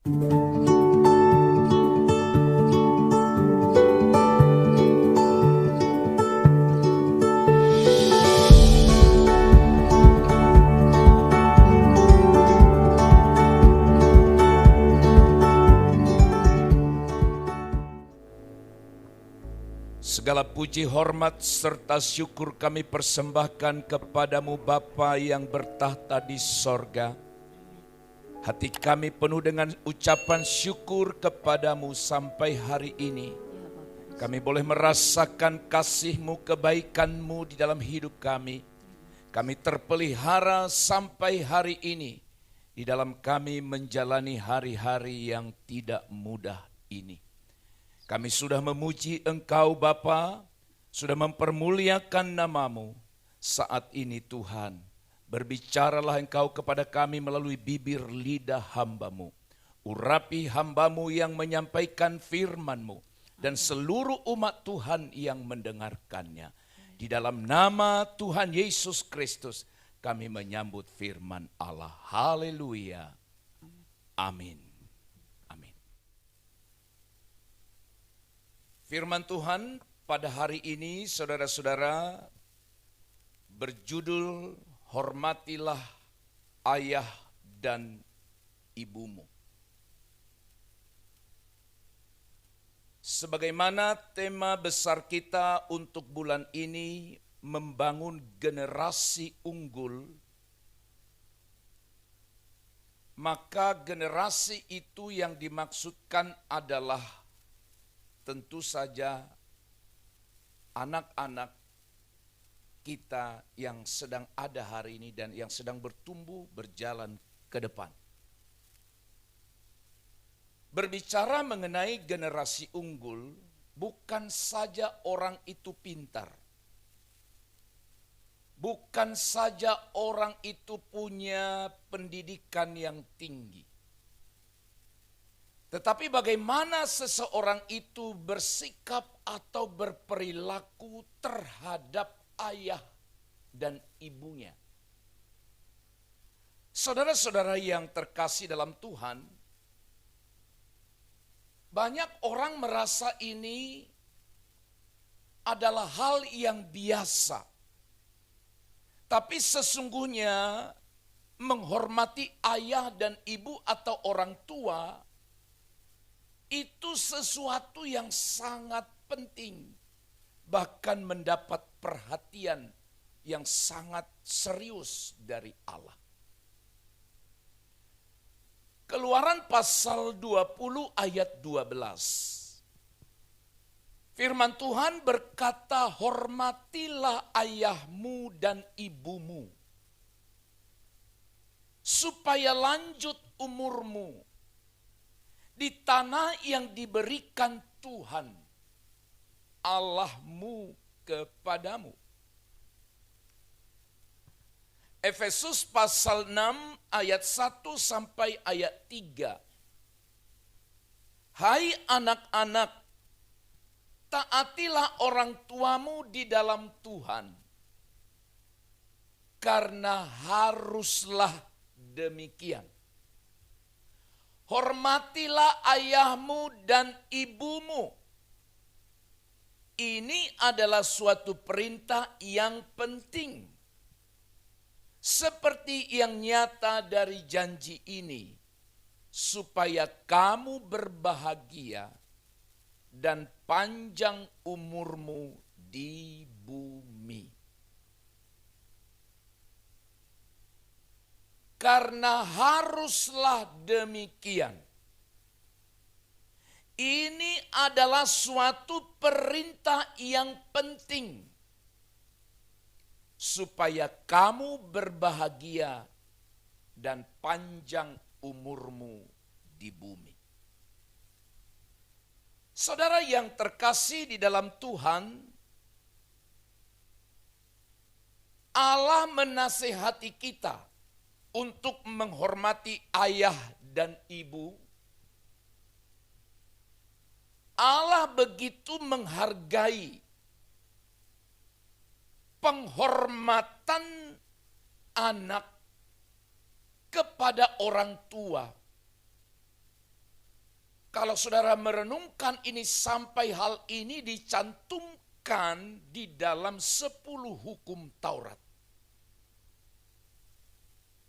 Segala puji, hormat, serta syukur kami persembahkan kepadamu Bapa yang bertahta di sorga. Hati kami penuh dengan ucapan syukur kepadamu sampai hari ini. Kami boleh merasakan kasih-Mu, kebaikan-Mu di dalam hidup kami. Kami terpelihara sampai hari ini. Di dalam kami menjalani hari-hari yang tidak mudah ini. Kami sudah memuji Engkau Bapa, sudah mempermuliakan nama-Mu. Saat ini Tuhan, berbicaralah Engkau kepada kami melalui bibir lidah hamba-Mu. Urapi hamba-Mu yang menyampaikan firman-Mu dan seluruh umat Tuhan yang mendengarkannya. Di dalam nama Tuhan Yesus Kristus kami menyambut firman Allah. Haleluya. Amin. Firman Tuhan pada hari ini, saudara-saudara, berjudul Hormatilah ayah dan ibumu. Sebagaimana tema besar kita untuk bulan ini, membangun generasi unggul, maka generasi itu yang dimaksudkan adalah tentu saja anak-anak kita yang sedang ada hari ini dan yang sedang bertumbuh berjalan ke depan. Berbicara mengenai generasi unggul, bukan saja orang itu pintar. Bukan saja orang itu punya pendidikan yang tinggi. Tetapi bagaimana seseorang itu bersikap atau berperilaku terhadap ayah dan ibunya. Saudara-saudara yang terkasih dalam Tuhan, banyak orang merasa ini adalah hal yang biasa. Tapi sesungguhnya menghormati ayah dan ibu atau orang tua itu sesuatu yang sangat penting, bahkan mendapat perhatian yang sangat serius dari Allah. Keluaran pasal 20 ayat 12. Firman Tuhan berkata, hormatilah ayahmu dan ibumu, supaya lanjut umurmu di tanah yang diberikan Tuhan Allahmu kepadamu. Efesus pasal 6 ayat 1 sampai ayat 3. Hai anak-anak, taatilah orang tuamu di dalam Tuhan, karena haruslah demikian. Hormatilah ayahmu dan ibumu. Ini adalah suatu perintah yang penting. Seperti yang nyata dari janji ini, supaya kamu berbahagia dan panjang umurmu di bumi. Karena haruslah demikian. Ini adalah suatu perintah yang penting. Supaya kamu berbahagia dan panjang umurmu di bumi. Saudara yang terkasih di dalam Tuhan, Allah menasihati kita untuk menghormati ayah dan ibu. Allah begitu menghargai penghormatan anak kepada orang tua. Kalau saudara merenungkan ini sampai hal ini dicantumkan di dalam 10 hukum Taurat.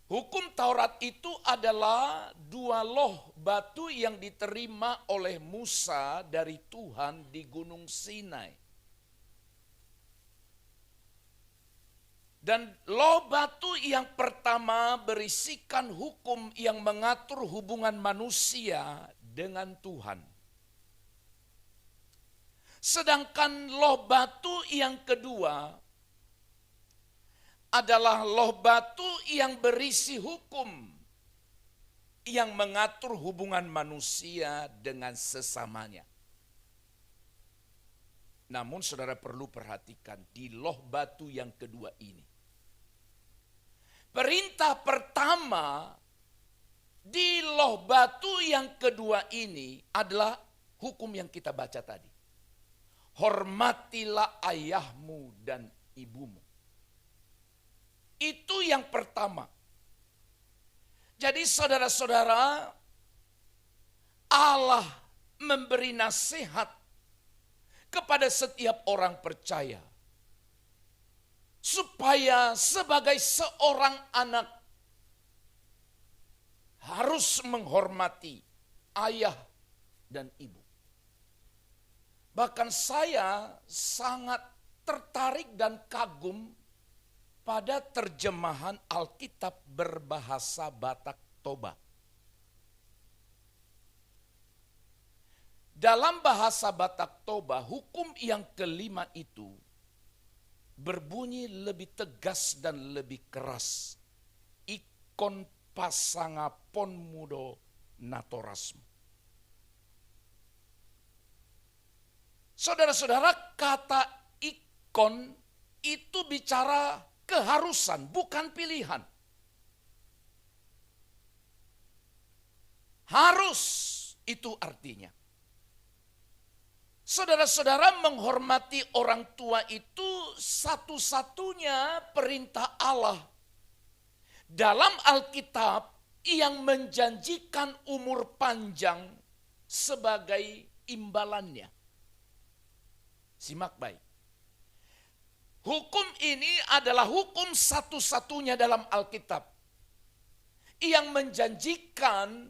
Hukum Taurat itu adalah 2 loh batu yang diterima oleh Musa dari Tuhan di Gunung Sinai. Dan loh batu yang pertama berisikan hukum yang mengatur hubungan manusia dengan Tuhan. Sedangkan loh batu yang kedua adalah loh batu yang berisi hukum yang mengatur hubungan manusia dengan sesamanya. Namun saudara perlu perhatikan di loh batu yang kedua ini. Perintah pertama di loh batu yang kedua ini adalah hukum yang kita baca tadi. Hormatilah ayahmu dan ibumu. Itu yang pertama. Jadi saudara-saudara, Allah memberi nasihat kepada setiap orang percaya. Supaya sebagai seorang anak harus menghormati ayah dan ibu. Bahkan saya sangat tertarik dan kagum pada terjemahan Alkitab berbahasa Batak Toba. Dalam bahasa Batak Toba, hukum yang kelima itu berbunyi lebih tegas dan lebih keras. Ikon pasangapon mudo natorasmu. Saudara-saudara, kata ikon itu bicara keharusan, bukan pilihan. Harus itu artinya. Saudara-saudara, menghormati orang tua itu satu-satunya perintah Allah dalam Alkitab yang menjanjikan umur panjang sebagai imbalannya. Simak baik. Hukum ini adalah hukum satu-satunya dalam Alkitab yang menjanjikan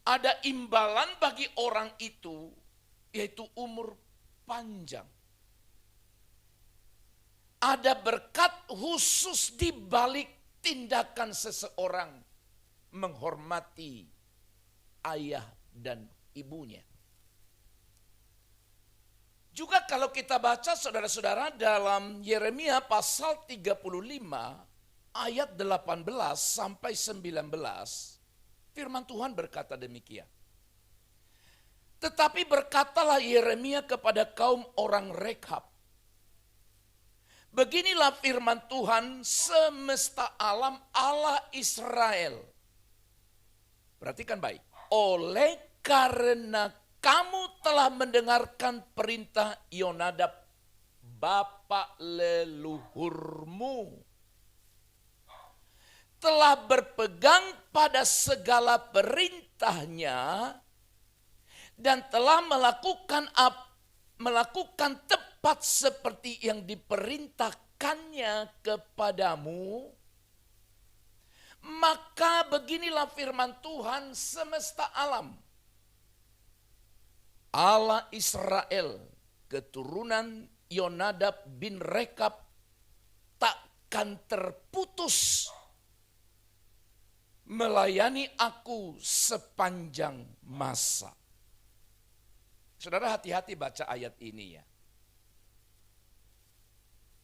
ada imbalan bagi orang itu, yaitu umur panjang. Ada berkat khusus di balik tindakan seseorang menghormati ayah dan ibunya. Juga kalau kita baca saudara-saudara dalam Yeremia pasal 35 ayat 18 sampai 19, firman Tuhan berkata demikian. Tetapi berkatalah Yeremia kepada kaum orang Rekhab, beginilah firman Tuhan semesta alam Allah Israel. Perhatikan baik. Oleh karena kamu telah mendengarkan perintah Yonadab, bapa leluhurmu, telah berpegang pada segala perintahnya, dan telah melakukan tepat seperti yang diperintahkannya kepadamu, maka beginilah firman Tuhan semesta alam, Allah Israel, keturunan Yonadab bin Rekab, takkan terputus melayani aku sepanjang masa. Saudara, hati-hati baca ayat ini ya.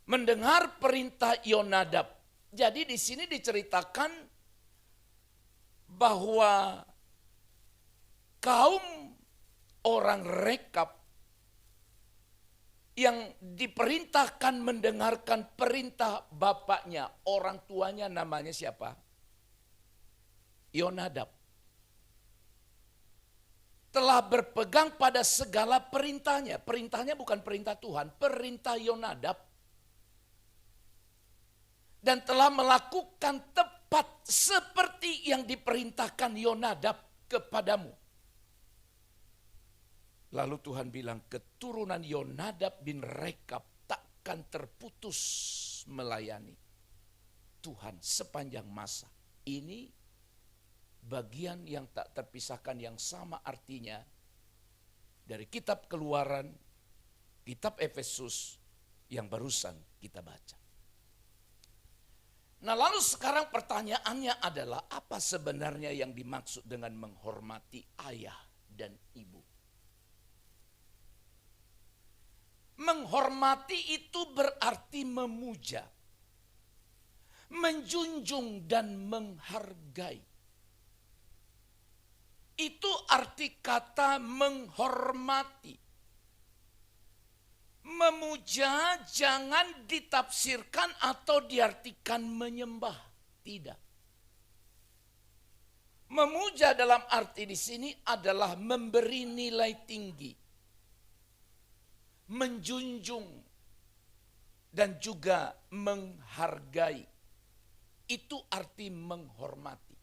Mendengar perintah Yonadab. Jadi di sini diceritakan bahwa kaum orang Rekab yang diperintahkan mendengarkan perintah bapaknya, orang tuanya namanya siapa? Yonadab. Telah berpegang pada segala perintahnya. Perintahnya bukan perintah Tuhan, perintah Yonadab. Dan telah melakukan tepat seperti yang diperintahkan Yonadab kepadamu. Lalu Tuhan bilang, keturunan Yonadab bin Rekab takkan terputus melayani Tuhan sepanjang masa. Ini bagian yang tak terpisahkan yang sama artinya dari kitab Keluaran, kitab Efesus yang barusan kita baca. Nah, lalu sekarang pertanyaannya adalah apa sebenarnya yang dimaksud dengan menghormati ayah dan ibu? Menghormati itu berarti memuja, menjunjung dan menghargai. Itu arti kata menghormati. Memuja jangan ditafsirkan atau diartikan menyembah, tidak. Memuja dalam arti di sini adalah memberi nilai tinggi, menjunjung, dan juga menghargai. Itu arti menghormati.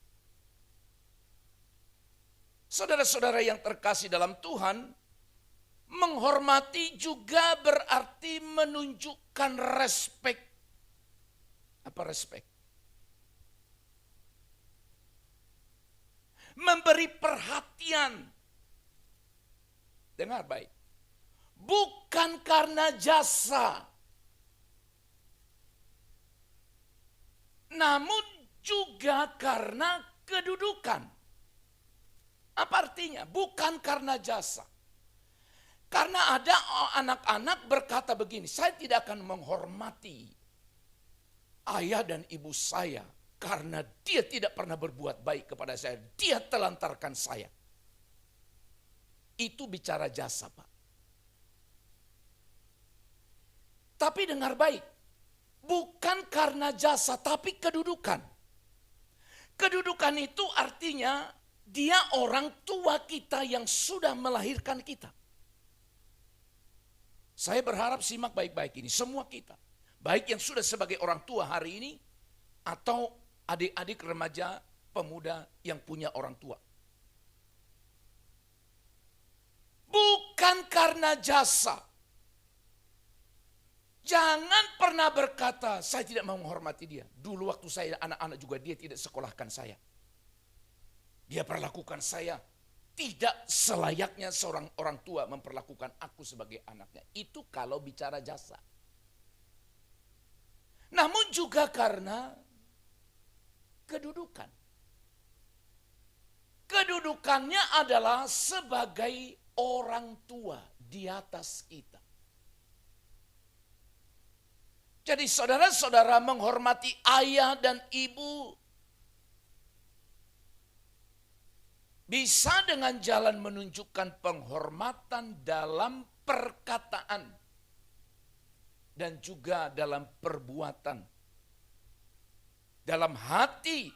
Saudara-saudara yang terkasih dalam Tuhan, menghormati juga berarti menunjukkan respek. Apa respek? Memberi perhatian. Dengar baik. Bukan karena jasa, namun juga karena kedudukan. Apa artinya? Bukan karena jasa. Karena ada anak-anak berkata begini, saya tidak akan menghormati ayah dan ibu saya karena dia tidak pernah berbuat baik kepada saya. Dia telantarkan saya. Itu bicara jasa, Pak. Tapi dengar baik, bukan karena jasa tapi kedudukan. Kedudukan itu artinya dia orang tua kita yang sudah melahirkan kita. Saya berharap simak baik-baik ini, semua kita. Baik yang sudah sebagai orang tua hari ini, atau adik-adik remaja pemuda yang punya orang tua. Bukan karena jasa. Jangan pernah berkata, saya tidak mau menghormati dia. Dulu waktu saya anak-anak juga dia tidak sekolahkan saya. Dia perlakukan saya tidak selayaknya seorang orang tua memperlakukan aku sebagai anaknya. Itu kalau bicara jasa. Namun juga karena kedudukan. Kedudukannya adalah sebagai orang tua di atas kita. Jadi saudara-saudara menghormati ayah dan ibu bisa dengan jalan menunjukkan penghormatan dalam perkataan dan juga dalam perbuatan. Dalam hati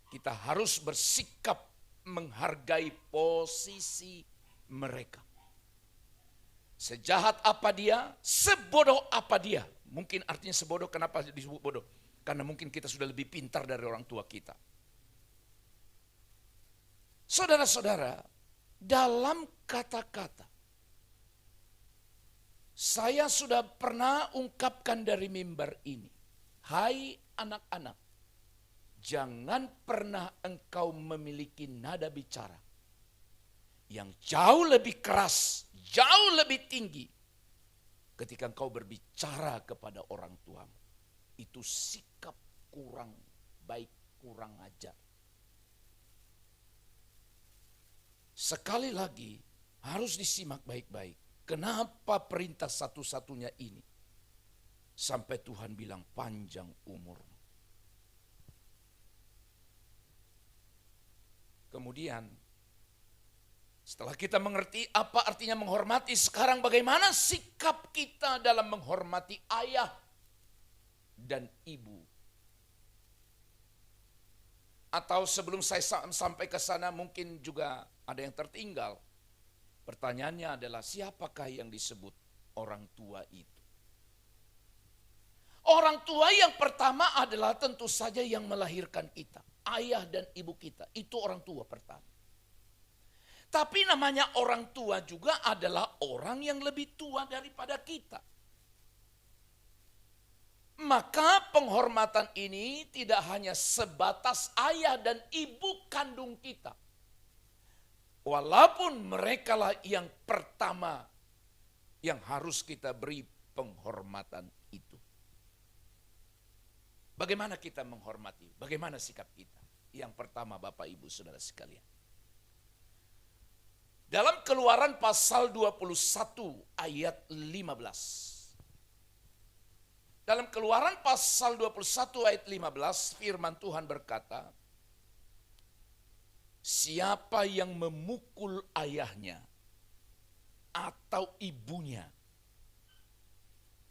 kita harus bersikap menghargai posisi mereka. Sejahat apa dia, sebodoh apa dia. Mungkin artinya sebodoh, kenapa disebut bodoh? Karena mungkin kita sudah lebih pintar dari orang tua kita. Saudara-saudara, dalam kata-kata, saya sudah pernah ungkapkan dari mimbar ini. Hai anak-anak, jangan pernah engkau memiliki nada bicara yang jauh lebih keras, jauh lebih tinggi ketika engkau berbicara kepada orang tuamu. Itu sikap kurang baik, kurang ajar. Sekali lagi harus disimak baik-baik. Kenapa perintah satu-satunya ini? Sampai Tuhan bilang panjang umurmu. Kemudian setelah kita mengerti apa artinya menghormati, sekarang bagaimana sikap kita dalam menghormati ayah dan ibu? Atau sebelum saya sampai ke sana mungkin juga ada yang tertinggal. Pertanyaannya adalah siapakah yang disebut orang tua itu? Orang tua yang pertama adalah tentu saja yang melahirkan kita. Ayah dan ibu kita, itu orang tua pertama. Tapi namanya orang tua juga adalah orang yang lebih tua daripada kita. Maka penghormatan ini tidak hanya sebatas ayah dan ibu kandung kita. Walaupun merekalah yang pertama yang harus kita beri penghormatan itu. Bagaimana kita menghormati? Bagaimana sikap kita? Yang pertama Bapak Ibu Saudara sekalian. Dalam Keluaran pasal 21 ayat 15. Dalam Keluaran pasal 21 ayat 15 firman Tuhan berkata, siapa yang memukul ayahnya atau ibunya,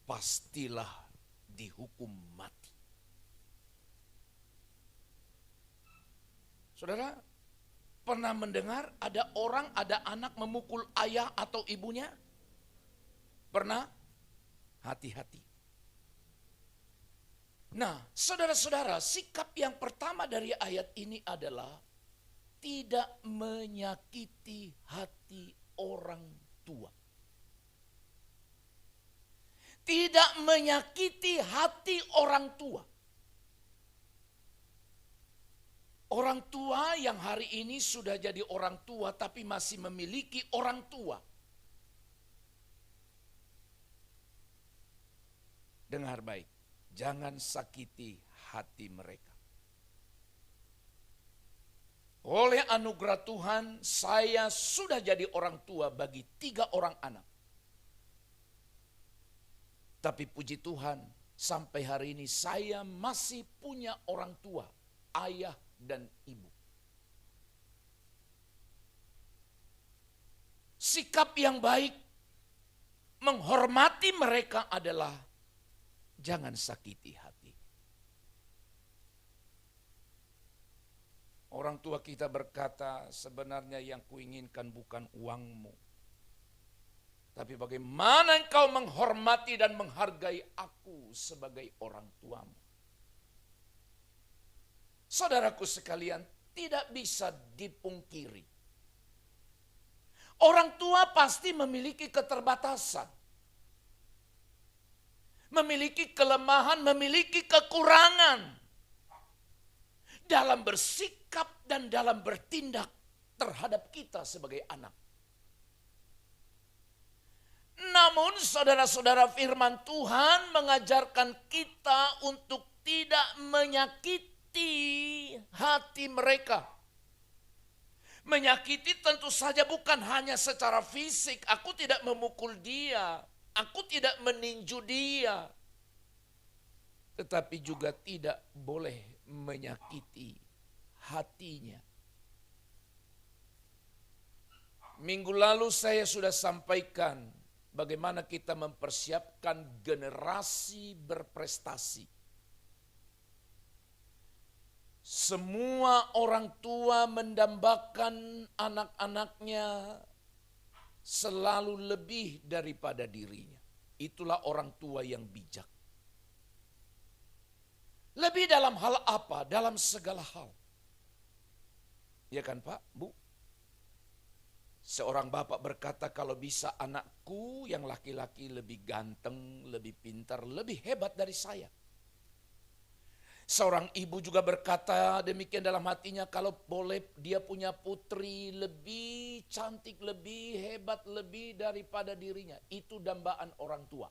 pastilah dihukum mati. Saudara, pernah mendengar ada orang, ada anak memukul ayah atau ibunya? Pernah? Hati-hati. Nah, saudara-saudara, sikap yang pertama dari ayat ini adalah tidak menyakiti hati orang tua. Tidak menyakiti hati orang tua. Orang tua yang hari ini sudah jadi orang tua tapi masih memiliki orang tua. Dengar baik, jangan sakiti hati mereka. Oleh anugerah Tuhan, saya sudah jadi orang tua bagi 3 orang anak. Tapi puji Tuhan, sampai hari ini saya masih punya orang tua, ayah dan ibu. Sikap yang baik menghormati mereka adalah jangan sakiti hati. Orang tua kita berkata, sebenarnya yang kuinginkan bukan uangmu, tapi bagaimana engkau menghormati dan menghargai aku sebagai orang tuamu. Saudaraku sekalian, tidak bisa dipungkiri. Orang tua pasti memiliki keterbatasan. Memiliki kelemahan, memiliki kekurangan. Dalam bersikap dan dalam bertindak terhadap kita sebagai anak. Namun saudara-saudara, firman Tuhan mengajarkan kita untuk tidak menyakiti hati mereka. Menyakiti tentu saja bukan hanya secara fisik. Aku tidak memukul dia, aku tidak meninju dia. Tetapi juga tidak boleh menyakiti hatinya. Minggu lalu saya sudah sampaikan bagaimana kita mempersiapkan generasi berprestasi. Semua orang tua mendambakan anak-anaknya selalu lebih daripada dirinya. Itulah orang tua yang bijak. Lebih dalam hal apa? Dalam segala hal. Ya kan Pak, Bu? Seorang bapak berkata, kalau bisa anakku yang laki-laki lebih ganteng, lebih pintar, lebih hebat dari saya. Seorang ibu juga berkata demikian dalam hatinya, kalau boleh dia punya putri lebih cantik, lebih hebat, lebih daripada dirinya. Itu dambaan orang tua.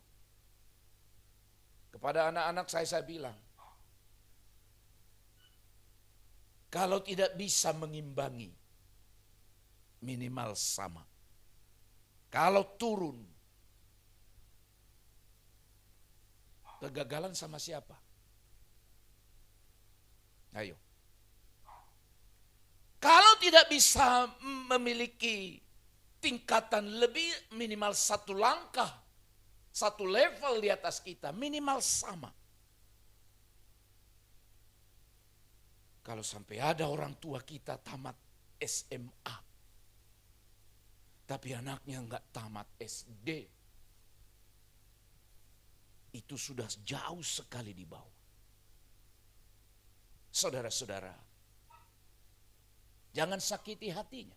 Kepada anak-anak saya bilang, kalau tidak bisa mengimbangi, minimal sama. Kalau turun, kegagalan sama siapa? Ayo. Kalau tidak bisa memiliki tingkatan lebih, minimal satu langkah, satu level di atas kita, minimal sama. Kalau sampai ada orang tua kita tamat SMA, tapi anaknya enggak tamat SD, itu sudah jauh sekali di bawah. Saudara-saudara, jangan sakiti hatinya.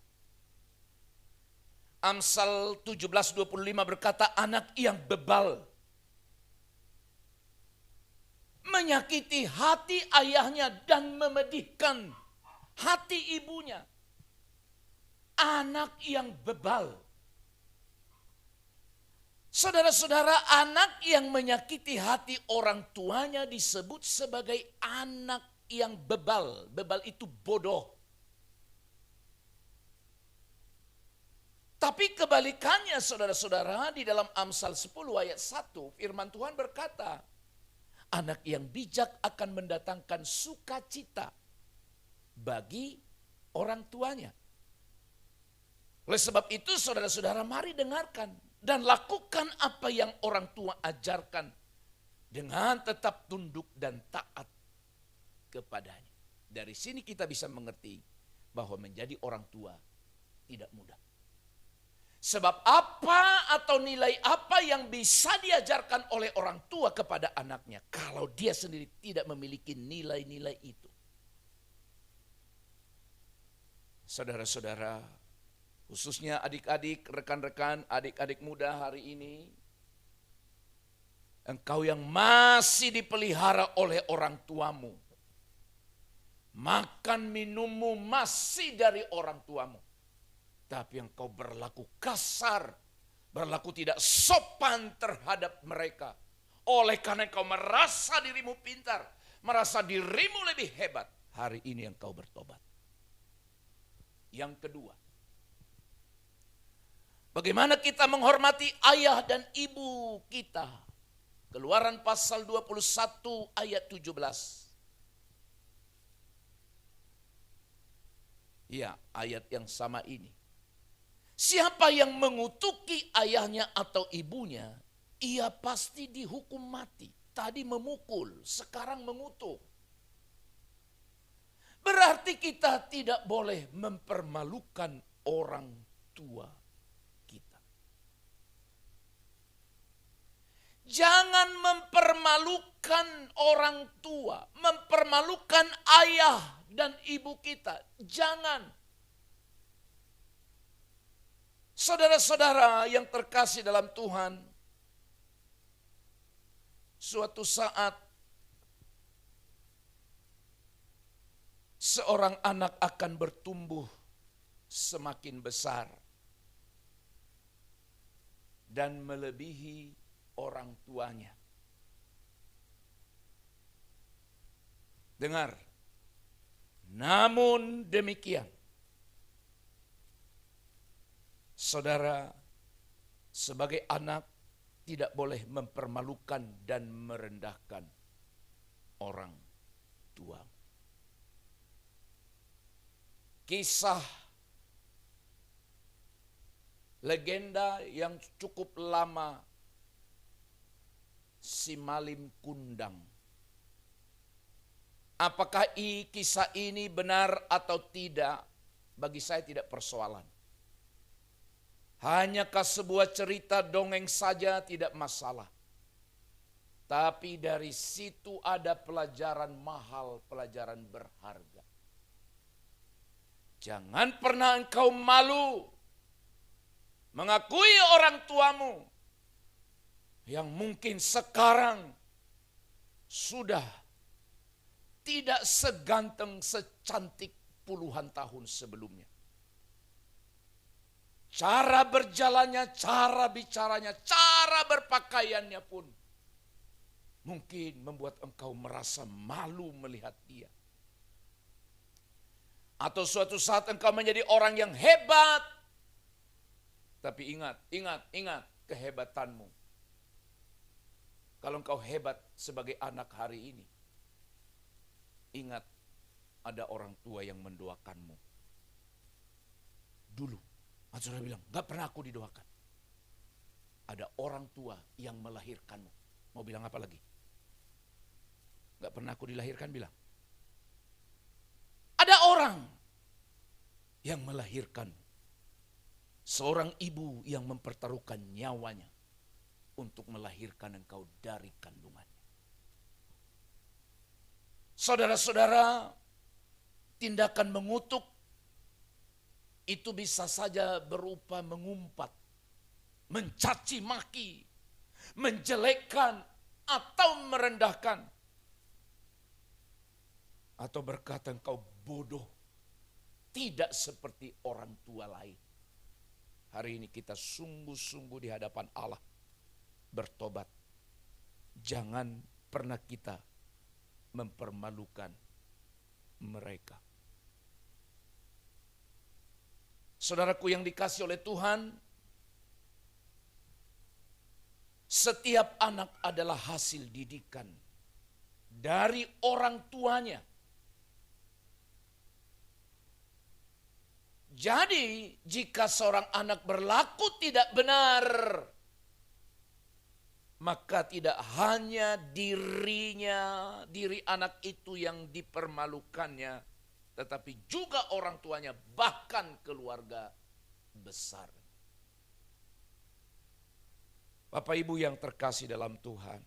Amsal 17:25 berkata, anak yang bebal menyakiti hati ayahnya dan memedihkan hati ibunya. Anak yang bebal. Saudara-saudara, anak yang menyakiti hati orang tuanya disebut sebagai anak yang bebal. Bebal itu bodoh. Tapi kebalikannya saudara-saudara, di dalam Amsal 10 ayat 1 firman Tuhan berkata, anak yang bijak akan mendatangkan sukacita bagi orang tuanya. Oleh sebab itu saudara-saudara, mari dengarkan dan lakukan apa yang orang tua ajarkan dengan tetap tunduk dan taat kepadanya. Dari sini kita bisa mengerti bahwa menjadi orang tua tidak mudah. Sebab apa atau nilai apa yang bisa diajarkan oleh orang tua kepada anaknya kalau dia sendiri tidak memiliki nilai-nilai itu? Saudara-saudara, khususnya adik-adik, rekan-rekan, adik-adik muda hari ini, engkau yang masih dipelihara oleh orang tuamu, makan minummu masih dari orang tuamu, tapi engkau berlaku kasar, berlaku tidak sopan terhadap mereka. Oleh karena engkau merasa dirimu pintar, merasa dirimu lebih hebat, hari ini engkau bertobat. Yang kedua, bagaimana kita menghormati ayah dan ibu kita? Keluaran pasal 21 ayat 17. Ya, ayat yang sama ini. Siapa yang mengutuki ayahnya atau ibunya, ia pasti dihukum mati. Tadi memukul, sekarang mengutuk. Berarti kita tidak boleh mempermalukan orang tua kita. Jangan mempermalukan orang tua, mempermalukan ayah dan ibu kita. Jangan. Saudara-saudara yang terkasih dalam Tuhan, suatu saat seorang anak akan bertumbuh semakin besar dan melebihi orang tuanya. Dengar, namun demikian, saudara, sebagai anak tidak boleh mempermalukan dan merendahkan orang tua. Kisah legenda yang cukup lama, Simalin Kundang. Apakah kisah ini benar atau tidak? Bagi saya tidak persoalan. Hanyakah sebuah cerita dongeng saja, tidak masalah. Tapi dari situ ada pelajaran mahal, pelajaran berharga. Jangan pernah engkau malu mengakui orang tuamu yang mungkin sekarang sudah tidak seganteng, secantik puluhan tahun sebelumnya. Cara berjalannya, cara bicaranya, cara berpakaiannya pun mungkin membuat engkau merasa malu melihat dia. Atau suatu saat engkau menjadi orang yang hebat. Tapi ingat kehebatanmu. Kalau engkau hebat sebagai anak hari ini, ingat ada orang tua yang mendoakanmu. Dulu, saudara bilang, gak pernah aku didoakan. Ada orang tua yang melahirkanmu. Mau bilang apa lagi? Gak pernah aku dilahirkan, bilang. Ada orang yang melahirkanmu. Seorang ibu yang mempertaruhkan nyawanya untuk melahirkan engkau dari kandungannya. Saudara-saudara, tindakan mengutuk itu bisa saja berupa mengumpat, mencaci maki, menjelekkan, atau merendahkan. Atau berkata engkau bodoh, tidak seperti orang tua lain. Hari ini kita sungguh-sungguh di hadapan Allah bertobat. Jangan pernah kita mempermalukan mereka. Saudaraku yang dikasih oleh Tuhan, setiap anak adalah hasil didikan dari orang tuanya. Jadi jika seorang anak berlaku tidak benar, maka tidak hanya diri anak itu yang dipermalukannya, tetapi juga orang tuanya, bahkan keluarga besar. Bapak Ibu yang terkasih dalam Tuhan,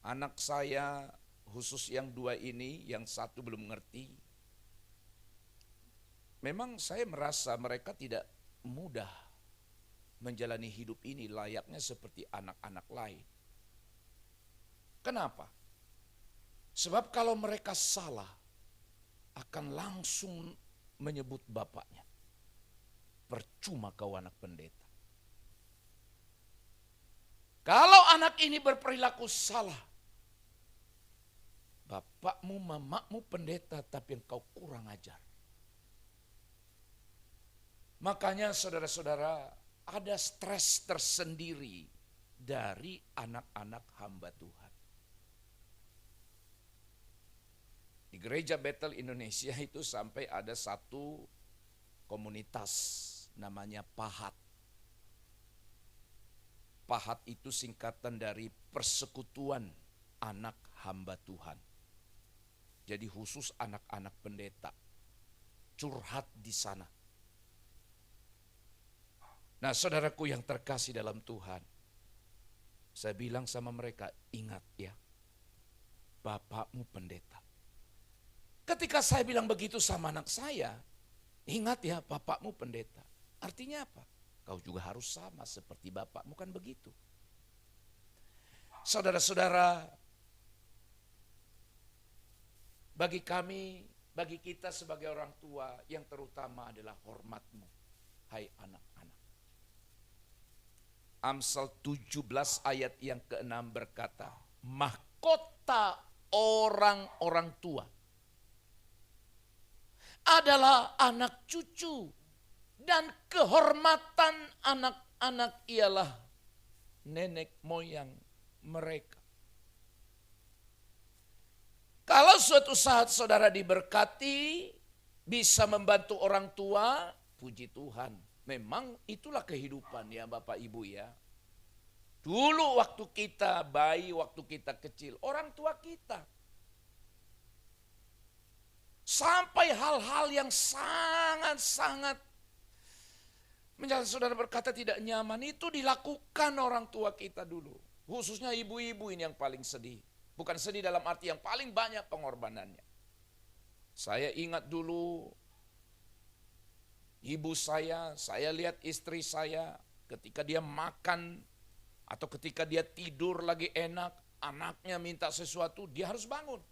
anak saya khusus yang 2 ini, yang 1 belum mengerti. Memang saya merasa mereka tidak mudah menjalani hidup ini layaknya seperti anak-anak lain. Kenapa? Sebab kalau mereka salah, akan langsung menyebut bapaknya. Percuma kau anak pendeta. Kalau anak ini berperilaku salah, bapakmu, mamamu pendeta, tapi engkau kurang ajar. Makanya saudara-saudara, ada stres tersendiri dari anak-anak hamba Tuhan. Di Gereja Bethel Indonesia itu sampai ada satu komunitas namanya PAHAT. PAHAT itu singkatan dari Persekutuan Anak Hamba Tuhan. Jadi khusus anak-anak pendeta curhat di sana. Nah, saudaraku yang terkasih dalam Tuhan, saya bilang sama mereka, ingat ya, bapakmu pendeta. Ketika saya bilang begitu sama anak saya, ingat ya, bapakmu pendeta. Artinya apa? Kau juga harus sama seperti bapakmu, kan begitu. Saudara-saudara, bagi kami, bagi kita sebagai orang tua, yang terutama adalah hormatmu, hai anak-anak. Amsal 17 ayat yang ke-6 berkata, mahkota orang-orang tua adalah anak cucu, dan kehormatan anak-anak ialah nenek moyang mereka. Kalau suatu saat saudara diberkati, bisa membantu orang tua, puji Tuhan. Memang itulah kehidupan ya Bapak Ibu ya. Dulu waktu kita bayi, waktu kita kecil, orang tua kita. Sampai hal-hal yang sangat-sangat menjadi saudara berkata tidak nyaman, itu dilakukan orang tua kita dulu. Khususnya ibu-ibu ini yang paling sedih. Bukan sedih dalam arti yang paling banyak pengorbanannya. Saya ingat dulu, ibu saya lihat istri saya ketika dia makan atau ketika dia tidur lagi enak, anaknya minta sesuatu, dia harus bangun.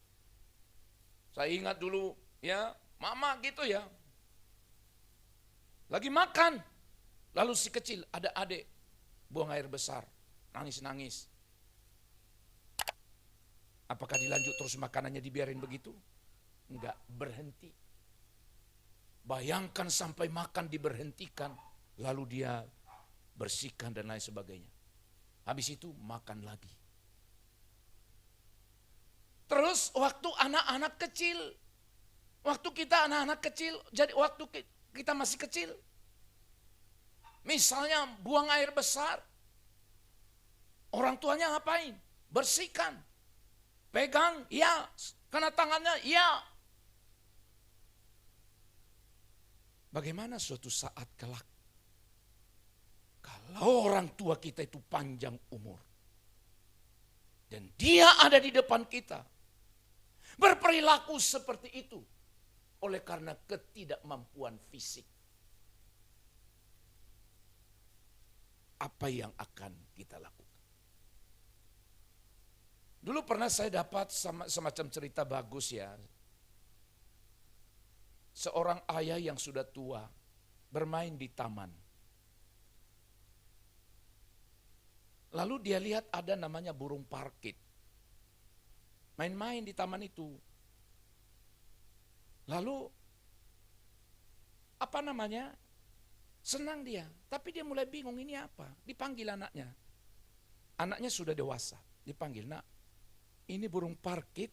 Saya ingat dulu ya, mama gitu ya, lagi makan, lalu si kecil ada adik buang air besar, nangis-nangis. Apakah dilanjut terus makanannya dibiarin begitu? Enggak, berhenti. Bayangkan sampai makan diberhentikan, lalu dia bersihkan dan lain sebagainya. Habis itu makan lagi. Terus waktu anak-anak kecil, waktu kita anak-anak kecil, jadi waktu kita masih kecil, misalnya buang air besar, orang tuanya ngapain? Bersihkan, pegang, ya, kena tangannya, ya. Bagaimana suatu saat kelak, kalau orang tua kita itu panjang umur, dan dia ada di depan kita, berperilaku seperti itu, oleh karena ketidakmampuan fisik. Apa yang akan kita lakukan? Dulu pernah saya dapat semacam cerita bagus ya. Seorang ayah yang sudah tua bermain di taman. Lalu dia lihat ada namanya burung parkit. Main-main di taman itu. Lalu apa namanya? Senang dia, tapi dia mulai bingung ini apa. Dipanggil anaknya. Anaknya sudah dewasa, dipanggil, "Nak, ini burung parkit."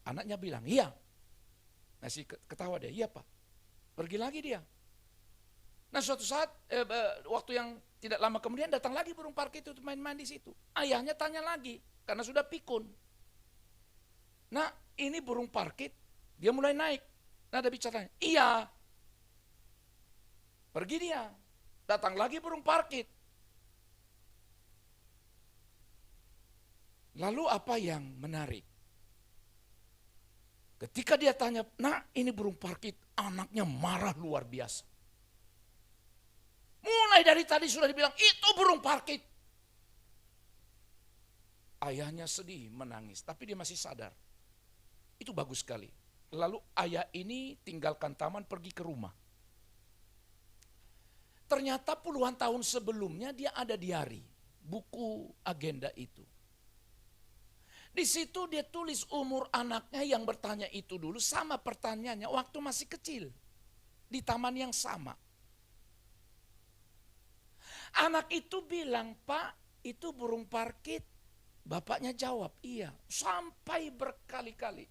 Anaknya bilang, "Iya." Masih ketawa dia, "Iya Pak." Pergi lagi dia. Nah suatu saat, waktu yang tidak lama kemudian datang lagi burung parkit itu main-main di situ. Ayahnya tanya lagi, karena sudah pikun. "Nah, ini burung parkit." Dia mulai naik. Nada bicaranya, "Iya." Pergi dia, datang lagi burung parkit. Lalu apa yang menarik? Ketika dia tanya, "Nak, ini burung parkit," anaknya marah luar biasa. Mulai dari tadi sudah dibilang, "Itu burung parkit." Ayahnya sedih, menangis, tapi dia masih sadar. Itu bagus sekali. Lalu ayah ini tinggalkan taman, pergi ke rumah. Ternyata puluhan tahun sebelumnya dia ada diari, buku agenda itu. Di situ dia tulis umur anaknya yang bertanya itu dulu sama pertanyaannya waktu masih kecil. Di taman yang sama. Anak itu bilang, "Pak, itu burung parkit." Bapaknya jawab, "Iya." Sampai berkali-kali.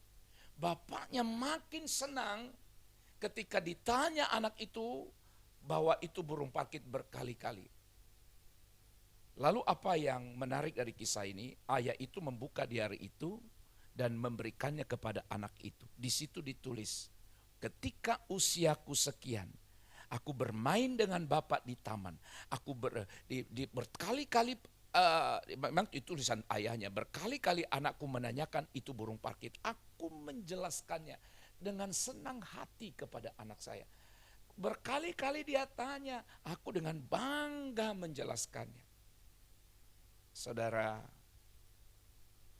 Bapaknya makin senang ketika ditanya anak itu bahwa itu burung parkit berkali-kali. Lalu apa yang menarik dari kisah ini? Ayah itu membuka diari itu dan memberikannya kepada anak itu. Di situ ditulis, "Ketika usiaku sekian, aku bermain dengan bapak di taman. Aku berkali-kali, memang itu tulisan ayahnya, berkali-kali anakku menanyakan itu burung parkit. Aku menjelaskannya dengan senang hati kepada anak saya. Berkali-kali dia tanya, aku dengan bangga menjelaskannya." Saudara,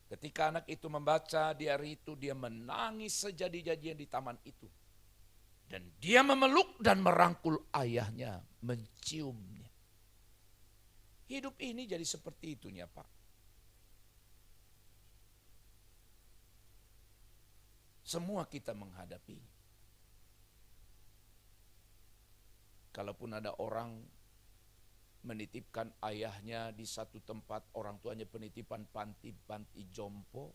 ketika anak itu membaca diari itu, dia menangis sejadi-jadinya di taman itu. Dan dia memeluk dan merangkul ayahnya, menciumnya. Hidup ini jadi seperti itunya, Pak. Semua kita menghadapi. Kalaupun ada orang menitipkan ayahnya di satu tempat, orang tuanya penitipan panti jompo.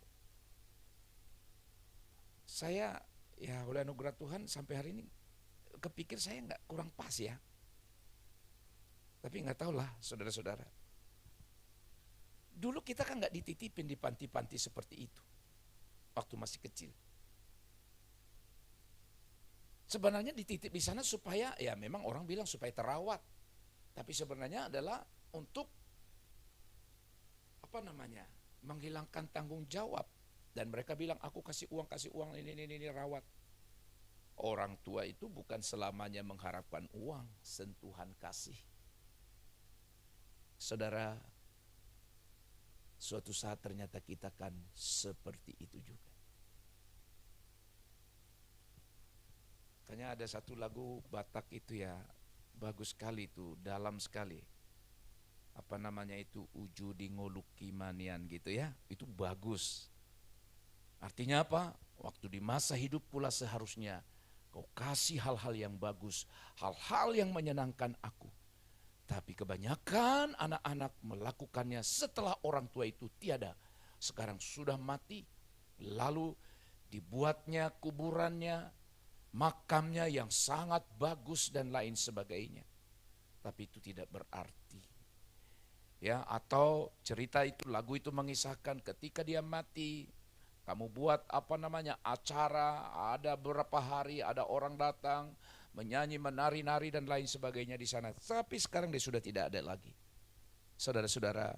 Saya ya oleh anugerah Tuhan sampai hari ini kepikir saya nggak kurang pas ya. Tapi nggak tahulah saudara-saudara. Dulu kita kan nggak dititipin di panti-panti seperti itu waktu masih kecil. Sebenarnya dititip di sana supaya ya memang orang bilang supaya terawat. Tapi sebenarnya adalah untuk apa namanya? Menghilangkan tanggung jawab. Dan mereka bilang, "Aku kasih uang ini rawat." Orang tua itu bukan selamanya mengharapkan uang, sentuhan kasih. Saudara, suatu saat ternyata kita kan seperti itu juga. Makanya ada satu lagu Batak itu ya, bagus sekali itu, dalam sekali. Apa namanya itu, "Uju di ngoluki manian" gitu ya, itu bagus. Artinya apa? Waktu di masa hidup pula seharusnya kau kasih hal-hal yang bagus, hal-hal yang menyenangkan aku. Tapi kebanyakan anak-anak melakukannya setelah orang tua itu tiada. Sekarang sudah mati, lalu dibuatnya kuburannya, makamnya yang sangat bagus dan lain sebagainya. Tapi itu tidak berarti. Ya, atau cerita itu, lagu itu mengisahkan ketika dia mati, kamu buat apa namanya acara, ada beberapa hari, ada orang datang, menyanyi, menari-nari dan lain sebagainya di sana. Tapi sekarang dia sudah tidak ada lagi. Saudara-saudara,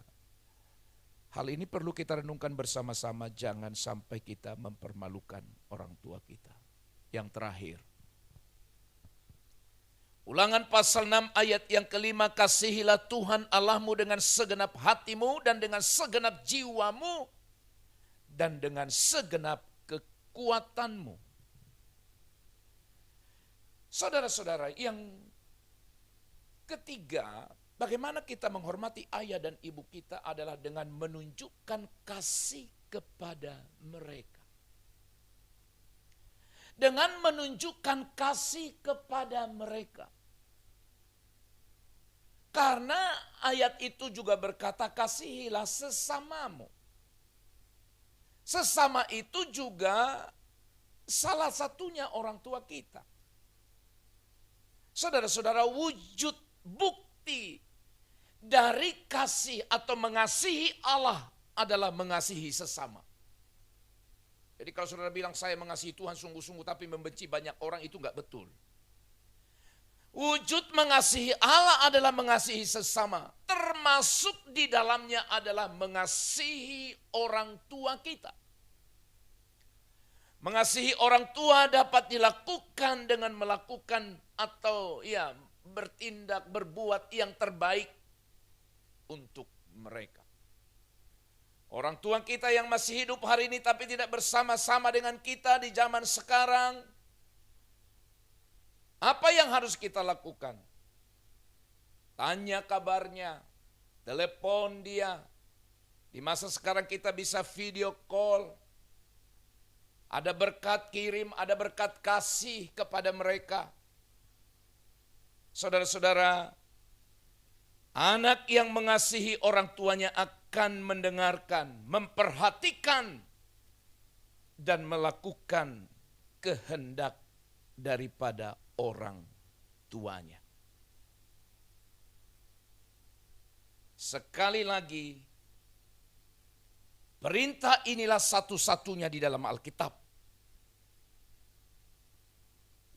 hal ini perlu kita renungkan bersama-sama, jangan sampai kita mempermalukan orang tua kita. yang terakhir. Ulangan pasal 6 ayat yang kelima, kasihilah Tuhan Allahmu dengan segenap hatimu dan dengan segenap jiwamu dan dengan segenap kekuatanmu. Saudara-saudara, yang ketiga, bagaimana kita menghormati ayah dan ibu kita adalah dengan menunjukkan kasih kepada mereka. Dengan menunjukkan kasih kepada mereka. Karena ayat itu juga berkata, kasihilah sesamamu. Sesama itu juga salah satunya orang tua kita. Saudara-saudara, wujud bukti dari kasih atau mengasihi Allah adalah mengasihi sesama. Jadi kalau saudara bilang saya mengasihi Tuhan sungguh-sungguh tapi membenci banyak orang, itu enggak betul. Wujud mengasihi Allah adalah mengasihi sesama. Termasuk di dalamnya adalah mengasihi orang tua kita. Mengasihi orang tua dapat dilakukan dengan melakukan atau bertindak, berbuat yang terbaik untuk mereka. Orang tua kita yang masih hidup hari ini tapi tidak bersama-sama dengan kita di zaman sekarang. Apa yang harus kita lakukan? Tanya kabarnya, telepon dia. Di masa sekarang kita bisa video call. Ada berkat kirim, ada berkat kasih kepada mereka. Saudara-saudara, anak yang mengasihi orang tuanya akan mendengarkan, memperhatikan, dan melakukan kehendak daripada orang tuanya. Sekali lagi, perintah inilah satu-satunya di dalam Alkitab.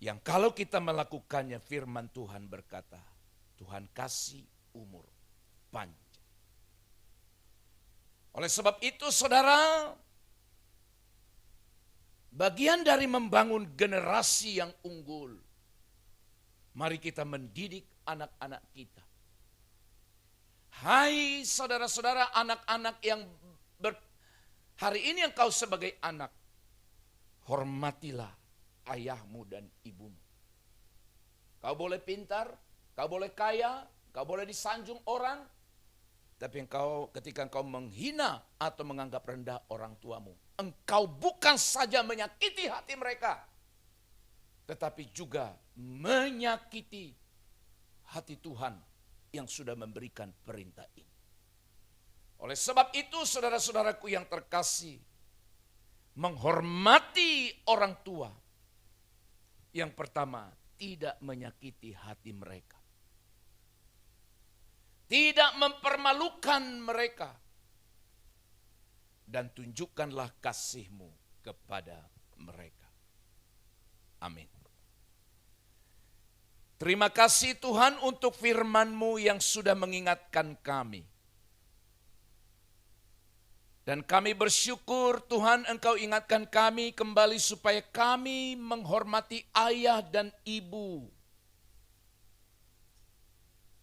Yang kalau kita melakukannya, firman Tuhan berkata, Tuhan kasih umur panjang. Oleh sebab itu saudara, bagian dari membangun generasi yang unggul, mari kita mendidik anak-anak kita. Hai saudara-saudara, anak-anak yang hari ini engkau sebagai anak, hormatilah ayahmu dan ibumu. Kau boleh pintar, kau boleh kaya, kau boleh disanjung orang, tapi ketika engkau menghina atau menganggap rendah orang tuamu, engkau bukan saja menyakiti hati mereka, tetapi juga menyakiti hati Tuhan yang sudah memberikan perintah ini. Oleh sebab itu saudara-saudaraku yang terkasih, menghormati orang tua, yang pertama, tidak menyakiti hati mereka. Tidak mempermalukan mereka. Dan tunjukkanlah kasih-Mu kepada mereka. Amin. Terima kasih Tuhan untuk firman-Mu yang sudah mengingatkan kami. Dan kami bersyukur Tuhan Engkau ingatkan kami kembali supaya kami menghormati ayah dan ibu.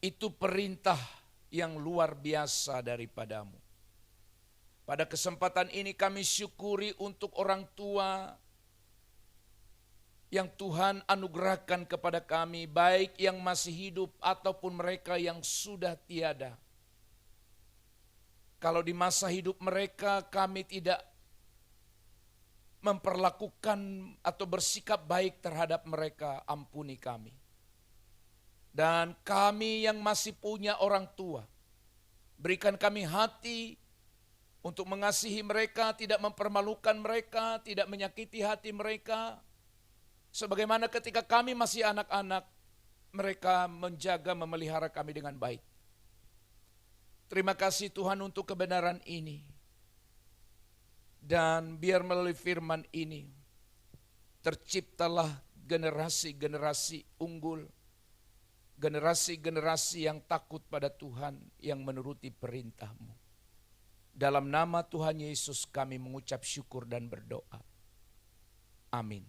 Itu perintah yang luar biasa daripadamu. Pada kesempatan ini kami syukuri untuk orang tua yang Tuhan anugerahkan kepada kami, baik yang masih hidup ataupun mereka yang sudah tiada. Kalau di masa hidup mereka kami tidak memperlakukan atau bersikap baik terhadap mereka, ampuni kami. Dan kami yang masih punya orang tua, berikan kami hati untuk mengasihi mereka, tidak mempermalukan mereka, tidak menyakiti hati mereka. Sebagaimana ketika kami masih anak-anak, mereka menjaga, memelihara kami dengan baik. Terima kasih Tuhan untuk kebenaran ini. Dan biar melalui firman ini, terciptalah generasi-generasi unggul, generasi-generasi yang takut pada Tuhan, yang menuruti perintah-Mu. Dalam nama Tuhan Yesus kami mengucap syukur dan berdoa. Amin.